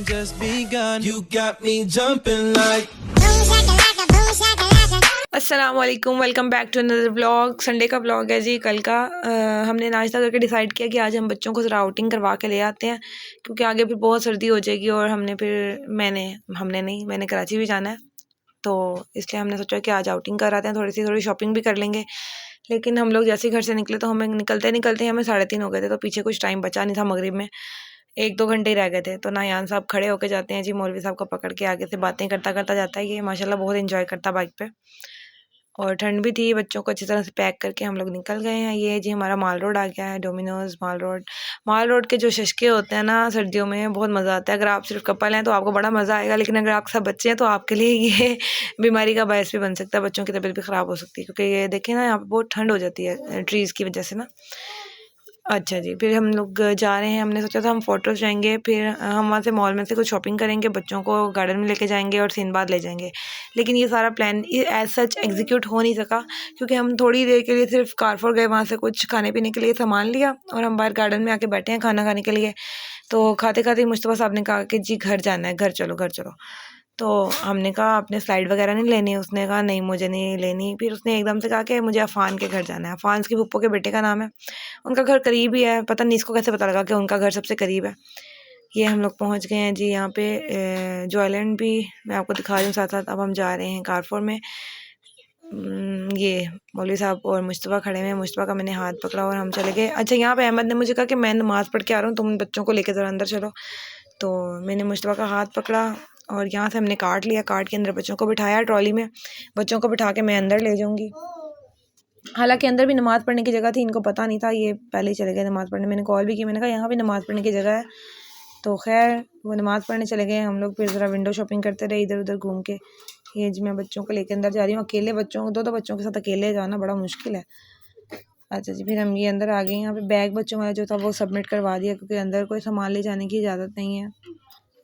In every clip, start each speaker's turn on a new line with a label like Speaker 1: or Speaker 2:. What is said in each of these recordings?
Speaker 1: just begun. You got me jumping like
Speaker 2: अस्सलामुअलैकुम, welcome back to another vlog. Sunday का vlog है जी कल का। हमने नाश्ता करके डिसाइड किया कि आज हम बच्चों को ज़रा आउटिंग करवा के ले आते हैं, क्योंकि आगे फिर बहुत सर्दी हो जाएगी और मैंने कराची भी जाना है, तो इसलिए हमने सोचा कि आज आउटिंग कर आते हैं, थोड़ी शॉपिंग भी कर लेंगे। लेकिन हम लोग जैसे ही घर से निकले तो हमें निकलते हमें 3:30 हो गए थे, तो पीछे कुछ टाइम बचा नहीं था। मगरिब में 1-2 घंटे ही रह गए थे, तो नायान साहब खड़े होके जाते हैं जी, मौलवी साहब को पकड़ के आगे से बातें करता करता जाता है। ये माशाल्लाह बहुत एंजॉय करता बाइक पे, और ठंड भी थी। बच्चों को अच्छी तरह से पैक करके हम लोग निकल गए हैं। ये जी हमारा माल रोड आ गया है, डोमिनोज माल रोड के जो शशके होते हैं ना सर्दियों में, बहुत मज़ा आता है। अगर आप सिर्फ कपल हैं तो आपको बड़ा मज़ा आएगा, लेकिन अगर आपके साथ बच्चे हैं तो आपके लिए ये बीमारी का बायस भी बन सकता है, बच्चों की तबीयत भी ख़राब हो सकती है, क्योंकि ये देखें ना यहाँ पर बहुत ठंड हो जाती है ट्रीज़ की वजह से ना। अच्छा जी, फिर हम लोग जा रहे हैं। हमने सोचा था हम फ़ोटोज़ जाएंगे, फिर हम वहाँ से मॉल में से कुछ शॉपिंग करेंगे, बच्चों को गार्डन में लेके जाएंगे और सिंदबाद ले जाएंगे। लेकिन ये सारा प्लान एज सच एग्जीक्यूट हो नहीं सका, क्योंकि हम थोड़ी देर के लिए सिर्फ कारफोर गए, वहाँ से कुछ खाने पीने के लिए सामान लिया और हम बाहर गार्डन में आके बैठे हैं खाना खाने के लिए। तो खाते खाते मुस्तफ़ा साहब ने कहा कि जी घर जाना है, घर चलो। तो हमने कहा आपने स्लाइड वगैरह नहीं लेनी है? उसने कहा नहीं मुझे नहीं लेनी। फिर उसने एकदम से कहा कि मुझे अफ़ान के घर जाना है। अफ़ान उसकी फूफो के बेटे का नाम है, उनका घर करीब ही है। पता नहीं इसको कैसे पता लगा कि उनका घर सबसे करीब है। ये हम लोग पहुंच गए हैं जी यहाँ पे। जो आइलैंड भी मैं आपको दिखा रही हूँ साथ साथ। अब हम जा रहे हैं कारफोर में। ये मौलवी साहब और मुस्तफ़ा खड़े हुए हैं। मुस्तफ़ा का मैंने हाथ पकड़ा और हम चले गए। अच्छा, यहाँ पे अहमद ने मुझे कहा कि मैं नमाज़ पढ़ के आ रहा हूँ, तुम बच्चों को लेकर ज़रा अंदर चलो। तो मैंने मुस्तफ़ा का हाथ पकड़ा और यहाँ से हमने कार्ट लिया। कार्ट के अंदर बच्चों को बिठाया, ट्रॉली में बच्चों को बिठा के मैं अंदर ले जाऊँगी। हालांकि अंदर भी नमाज़ पढ़ने की जगह थी, इनको पता नहीं था, ये पहले ही चले गए नमाज़ पढ़ने। मैंने कॉल भी की, मैंने कहा यहाँ भी नमाज़ पढ़ने की जगह है। तो खैर वो नमाज़ पढ़ने चले गए। हम लोग फिर ज़रा विंडो शॉपिंग करते रहे इधर उधर घूम के। ये जी मैं बच्चों को लेकर अंदर जा रही हूँ। अकेले बच्चों, दो बच्चों के साथ अकेले जाना बड़ा मुश्किल है। अच्छा जी, फिर हम ये अंदर आ गए। यहाँ पे बैग बच्चों वाला जो था वो सबमिट करवा दिया, क्योंकि अंदर कोई सामान ले जाने की इजाज़त नहीं है।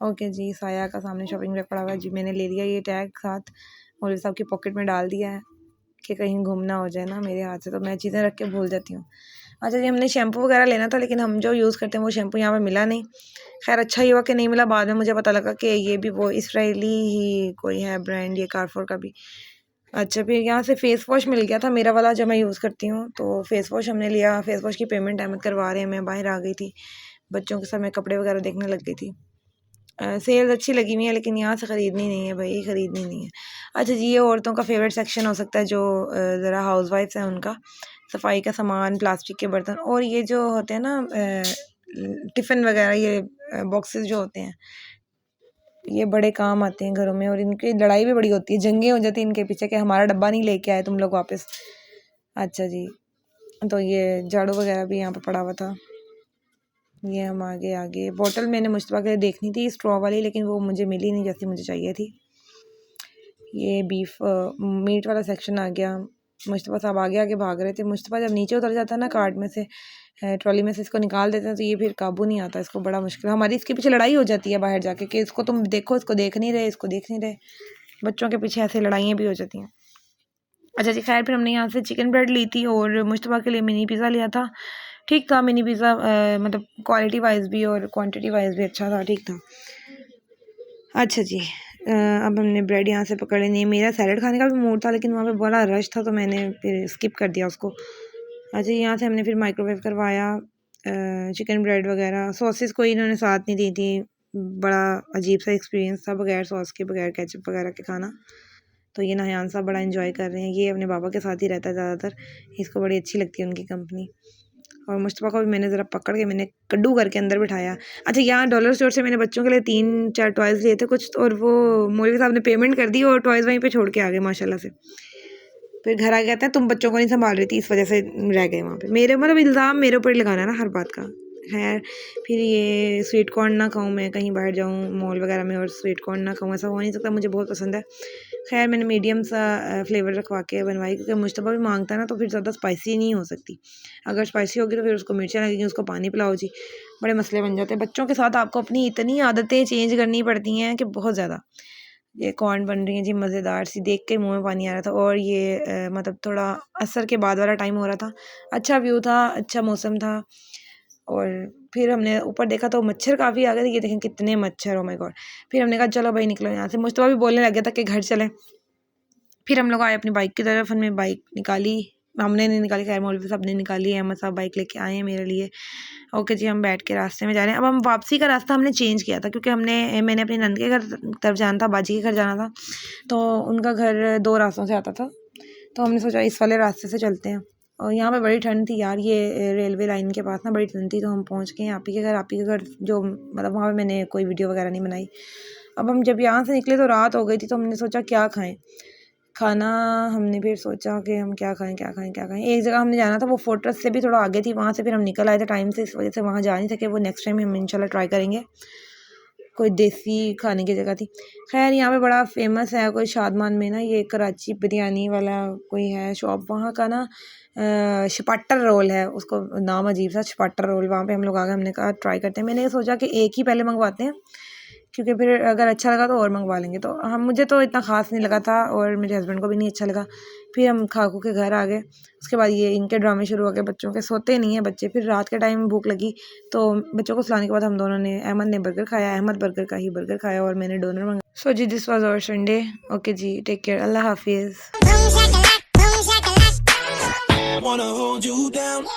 Speaker 2: ओके जी, साया का सामने शॉपिंग बैग पड़ा हुआ है जी, मैंने ले लिया ये टैग साथ, मौलवी साहब की पॉकेट में डाल दिया है कि कहीं घूमना हो जाए ना मेरे हाथ से, तो मैं चीज़ें रख के भूल जाती हूँ। अच्छा जी, हमने शैम्पू वगैरह लेना था, लेकिन हम जो यूज़ करते हैं वो शैम्पू यहाँ पे मिला नहीं। खैर अच्छा ही हुआ कि नहीं मिला। बाद में मुझे पता लगा कि ये भी वो इसराइली ही कोई है ब्रांड, ये कारफोर का भी। अच्छा, फिर यहाँ से फ़ेस वॉश मिल गया था, मेरा वाला जो मैं यूज़ करती हूँ। तो फ़ेस वॉश हमने लिया। फ़ेस वॉश की पेमेंट अहमद करवा रहे हैं, मैं बाहर आ गई थी बच्चों के साथ, मैं कपड़े वगैरह देखने लग गई थी। सेल्स अच्छी लगी हुई है, लेकिन यहाँ से ख़रीदनी नहीं है भाई, ख़रीदनी नहीं है। अच्छा जी, ये औरतों का फेवरेट सेक्शन हो सकता है, जो ज़रा हाउसवाइफ्स हैं उनका। सफाई का सामान, प्लास्टिक के बर्तन, और ये जो होते हैं ना टिफ़िन वगैरह, ये बॉक्सेस जो होते हैं, ये बड़े काम आते हैं घरों में, और इनकी लड़ाई भी बड़ी होती है, जंगें हो जाती हैं इनके पीछे कि हमारा डब्बा नहीं लेके आए तुम लोग वापस। अच्छा जी, तो ये झाड़ू वगैरह भी यहाँ पर पड़ा हुआ था। ये हम आगे बोतल मैंने मुस्तफ़ा के लिए देखनी थी स्ट्रॉ वाली, लेकिन वो मुझे मिली नहीं जैसी मुझे चाहिए थी। ये बीफ मीट वाला सेक्शन आ गया। मुस्तफ़ा साहब आगे भाग रहे थे। मुस्तफ़ा जब नीचे उतर जाता है ना कार्ट में से, ट्रॉली में से इसको निकाल देते हैं, तो ये फिर काबू नहीं आता, इसको बड़ा मुश्किल। हमारी इसके पीछे लड़ाई हो जाती है बाहर जाके कि इसको तुम देखो, इसको देख नहीं रहे, इसको देख नहीं रहे। बच्चों के पीछे ऐसे लड़ाइयाँ भी हो जाती हैं। अच्छा जी, खैर फिर हमने यहाँ से चिकन ब्रेड ली थी और मुस्तफ़ा के लिए मिनी पिज़्ज़ा लिया था। ठीक था मिनी पिज़्ज़ा, मतलब क्वालिटी वाइज भी और क्वांटिटी वाइज भी अच्छा था, ठीक था। अच्छा जी, अब हमने ब्रेड यहाँ से पकड़ लेनी है। मेरा सैलड खाने का भी मूड था, लेकिन वहाँ पे बड़ा रश था, तो मैंने फिर स्किप कर दिया उसको। अच्छा, यहाँ से हमने फिर माइक्रोवेव करवाया चिकन ब्रेड वगैरह। सॉसेस कोई इन्होंने साथ नहीं दी थी, बड़ा अजीब सा एक्सपीरियंस था बगैर सॉस के, बगैर केचप वगैरह के खाना। तो ये नहायान साहब बड़ा एंजॉय कर रहे हैं। ये अपने पापा के साथ ही रहता है ज़्यादातर, इसको बड़ी अच्छी लगती है उनकी कंपनी। और मुस्तफ़ा को भी मैंने ज़रा पकड़ के मैंने कड्डू करके अंदर बिठाया। अच्छा, यहाँ डॉलर स्टोर से मैंने बच्चों के लिए 3-4 टॉयज़ लिए थे कुछ, और वो मौलवी साहब ने पेमेंट कर दी और टॉयज़ वहीं पे छोड़ के आ गए माशाल्लाह से। फिर घर आ के कहते हैं तुम बच्चों को नहीं संभाल रही थी, इस वजह से रह गए वहाँ पे। मेरे मतलब इल्ज़ाम मेरे ऊपर ही लगाना है ना हर बात का। खैर फिर ये स्वीट कॉर्न ना खाऊँ मैं, कहीं बाहर जाऊँ मॉल वगैरह में और स्वीट कॉर्न ना खाऊँ, ऐसा हो नहीं सकता, मुझे बहुत पसंद है। खैर मैंने मीडियम सा फ्लेवर रखवा के बनवाई, क्योंकि मुश्तबा भी मांगता है ना, तो फिर ज़्यादा स्पाइसी नहीं हो सकती। अगर स्पाइसी होगी तो फिर उसको मिर्चें लगेंगी, उसको पानी पिलाओ जी, बड़े मसले बन जाते हैं। बच्चों के साथ आपको अपनी इतनी आदतें चेंज करनी पड़ती हैं कि बहुत ज़्यादा। ये कॉर्न बन रही है जी मज़ेदार सी, देख के मुंह में पानी आ रहा था। और ये मतलब थोड़ा असर के बाद वाला टाइम हो रहा था, अच्छा व्यू था, अच्छा मौसम था, और फिर हमने ऊपर देखा तो मच्छर काफ़ी आ गए थे, ये देखें कितने मच्छर, ओ माय गॉड। फिर हमने कहा चलो भाई निकलो यहाँ से। मुस्तफ़ा भी बोलने लग गया था कि घर चलें। फिर हम लोग आए अपनी बाइक की तरफ, हमने बाइक निकाली, हमने नहीं निकाली, खैर मौलवी साहब ने निकाली, अहमद साहब बाइक लेके आए हैं मेरे लिए। ओके जी, हम बैठ के रास्ते में जा रहे हैं। अब हम वापसी का रास्ता हमने चेंज किया था क्योंकि मैंने अपनी नंद के घर तरफ जाना था, बाजी के घर जाना था, तो उनका घर 2 रास्तों से आता था, तो हमने सोचा इस वाले रास्ते से चलते हैं। और यहाँ पे बड़ी ठंड थी यार, ये रेलवे लाइन के पास ना बड़ी ठंड थी, तो हम पहुँच गए आप ही के घर जो मतलब वहाँ पर मैंने कोई वीडियो वगैरह नहीं बनाई। अब हम जब यहाँ से निकले तो रात हो गई थी, तो हमने सोचा क्या खाएँ खाना। हमने फिर सोचा कि हम क्या खाएं। एक जगह हमने जाना था, वो फोर्ट्रेस से भी थोड़ा आगे थी, वहाँ से फिर हम निकल आए थे टाइम से, इस वजह से वहाँ जा नहीं सके। वो नेक्स्ट टाइम हम इंशाल्लाह ट्राई करेंगे, कोई देसी खाने की जगह थी। खैर यहाँ पे बड़ा फेमस है कोई शादमान में ना, ये कराची बिरयानी वाला कोई है शॉप, वहाँ का ना छपाटर रोल है, उसको नाम अजीब सा, छपाटर रोल। वहाँ पे हम लोग आ गए, हमने कहा ट्राई करते हैं। मैंने सोचा कि एक ही पहले मंगवाते हैं, क्योंकि फिर अगर अच्छा लगा तो और मंगवा लेंगे। तो मुझे तो इतना ख़ास नहीं लगा था और मेरे हस्बैंड को भी नहीं अच्छा लगा। फिर हम खा खू के घर आ गए। उसके बाद ये इनके ड्रामे शुरू हो गए, बच्चों के, सोते नहीं हैं बच्चे। फिर रात के टाइम भूख लगी, तो बच्चों को सुलाने के बाद हम दोनों ने, अहमद ने बर्गर खाया, अहमद बर्गर का ही बर्गर खाया और मैंने डोनर मंगाया। सो जी, this was our Sunday. Okay जी, टेक केयर, अल्लाह हाफिज़।
Speaker 1: Wanna hold you down.